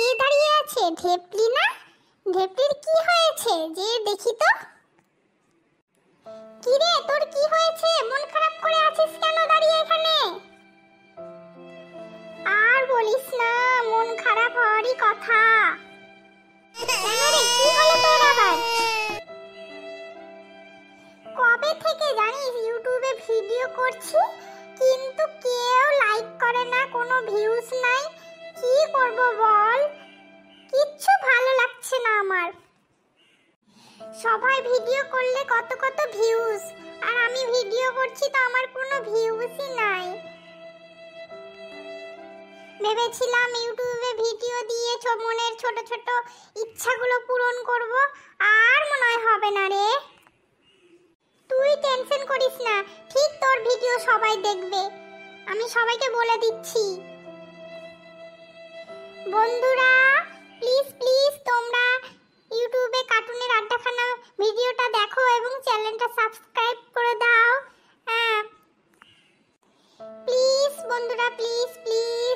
কে দাঁড়িয়ে আছে? ঢেপলি না? ঢেপলির কি হয়েছে যে দেখি তো। কি রে, তোর কি হয়েছে? মন খারাপ করে আছিস কেন দাঁড়িয়ে এখানে? আর বলিস না, মন খারাপ হওয়ারই কথা। কেন রে, কি হলো তোর আবার? কবে থেকে জানিস ইউটিউবে ভিডিও করছি, কিন্তু কেউ লাইক করে না, কোনো ভিউজ নাই। কি করব বল? কিচ্ছু ভালো লাগছে না আমার। সবাই ভিডিও করলে কত কত ভিউজ, আর আমি ভিডিও করছি তো আমার কোনো ভিউজই নাই। ভেবেছিলাম ইউটিউবে ভিডিও দিয়ে মনের ছোট ছোট ইচ্ছাগুলো পূরণ করব, আর মনে হয় হবে না রে। তুই টেনশন করিস না, ঠিক তোর ভিডিও সবাই দেখবে, আমি সবাইকে বলে দিচ্ছি। বন্ধুরা, প্লিজ প্লিজ তোমরা ইউটিউবে কার্টুনের আড্ডাখানা ভিডিওটা দেখো এবং চ্যানেলটা সাবস্ক্রাইব করে দাও। হ্যাঁ প্লিজ বন্ধুরা, প্লিজ প্লিজ।